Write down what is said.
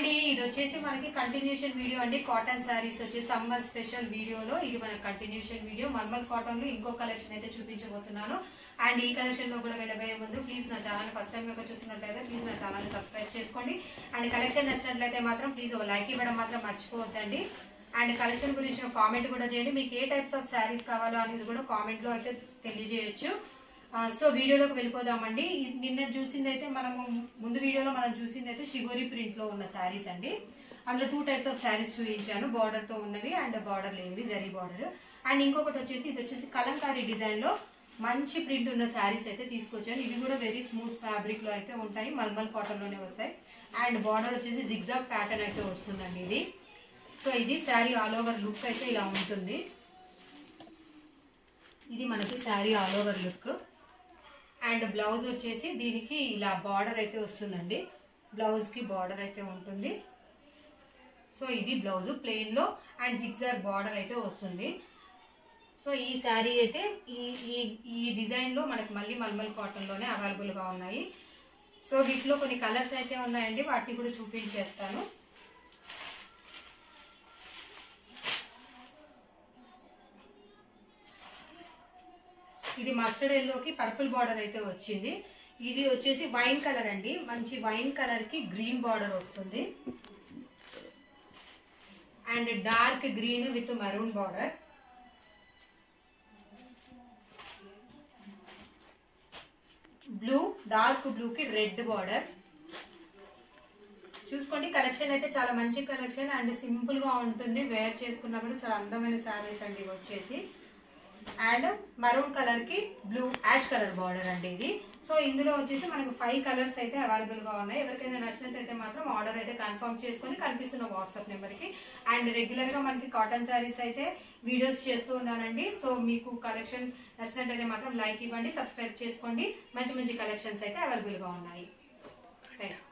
అండి ఇది వచ్చేసి మనకి కంటిన్యూషన్ వీడియో అండి. కాటన్ శారీస్ వచ్చేసి సమ్మర్ స్పెషల్ వీడియోలో ఇది మన కంటిన్యూషన్ వీడియో. మల్మల్ కాటన్ లో ఇంకో కలెక్షన్ అయితే చూపించబోతున్నాను. అండ్ ఈ కలెక్షన్ లో కూడా వెళ్ళబోయే ముందు ప్లీజ్ నా ఛానల్ ఫస్ట్ టైం కనుక చూస్తున్నట్లయితే ప్లీజ్ నా ఛానల్ సబ్స్క్రైబ్ చేసుకోండి. అండ్ కలెక్షన్ నచ్చినట్లయితే మాత్రం ప్లీజ్ ఒక లైక్ ఇవ్వడం మాత్రం మర్చిపోవద్దండి. అండ్ కలెక్షన్ గురించి కామెంట్ కూడా చేయండి. మీకు ఏ టైప్స్ ఆఫ్ శారీస్ కావాలో అనేది కూడా కామెంట్ లో అయితే తెలియజేయొచ్చు. సో వీడియోలోకి వెళ్ళిపోదామండి. నిన్న చూసింది అయితే మనము ముందు వీడియోలో మనం చూసింది అయితే షిగోరి ప్రింట్ లో ఉన్న శారీస్ అండి. అందులో 2 టైప్స్ ఆఫ్ శారీస్ చూపించాను, బార్డర్ తో ఉన్నవి అండ్ బార్డర్ లేనివి, జరీ బార్డర్. అండ్ ఇంకొకటి వచ్చేసి ఇది వచ్చేసి కలంకారీ డిజైన్ లో మంచి ప్రింట్ ఉన్న శారీస్ అయితే తీసుకొచ్చాను. ఇవి కూడా వెరీ స్మూత్ ఫ్యాబ్రిక్ లో అయితే ఉంటాయి, మల్మల్ కాటన్ లోనే వస్తాయి. అండ్ బార్డర్ వచ్చేసి జిగ్జాగ్ ప్యాటర్న్ అయితే వస్తుందండి ఇది. సో ఇది శారీ ఆల్ ఓవర్ లుక్ అయితే ఇలా ఉంటుంది. ఇది మనకి sari all over look. And blouse వచ్చేసి దీనికి ఇలా బార్డర్ అయితే వస్తుందండి, బ్లౌజ్ కి బార్డర్ అయితే ఉంటుంది. సో ఇది బ్లౌజ్ ప్లెయిన్ లో అండ్ జిగ్జాగ్ బార్డర్ అయితే వస్తుంది. సో ఈ శారీ అయితే ఈ డిజైన్ లో మనకి మళ్ళీ మల్మల్ కాటన్ లోనే అవైలబుల్ గా ఉన్నాయి. సో వీటిలో కొన్ని కలర్స్ అయితే ఉన్నాయండి, వాటిని కూడా చూపించేస్తాను. ఇది మస్టర్డ్ ఎల్లోకి పర్పుల్ బార్డర్ అయితే వచ్చింది. ఇది వచ్చేసి వైన్ కలర్ అండి, మంచి వైన్ కలర్ కి గ్రీన్ బార్డర్ వస్తుంది. And dark green with maroon border. Blue, dark blue కి రెడ్ బార్డర్. చూసుకోండి కలెక్షన్ అయితే చాలా మంచి కలెక్షన్ అండ్ సింపుల్ గా ఉంటుంది, వేర్ చేసుకున్నా కూడా చాలా అందమైన శారీస్ అండి ఇవి వచ్చేసి. అండ్ మరూన్ కలర్ కి బ్లూ యాష్ కలర్ బార్డర్ అండి ఇది. సో ఇందులో వచ్చేసి మనకు 5 కలర్స్ అయితే అవైలబుల్ గా ఉన్నాయి. ఎవరికైనా నచ్చినట్లయితే మాత్రం ఆర్డర్ అయితే కన్ఫర్మ్ చేసుకొని కనిపిస్తున్న వాట్సాప్ నెంబర్ కి. అండ్ రెగ్యులర్ గా మనకి కాటన్ శారీస్ అయితే వీడియోస్ చేస్తూ ఉన్నానండి. సో మీకు కలెక్షన్ నచ్చినట్లయితే మాత్రం లైక్ ఇవ్వండి, సబ్స్క్రైబ్ చేసుకోండి. మంచి మంచి కలెక్షన్స్ అయితే అవైలబుల్ గా ఉన్నాయి. Thank you.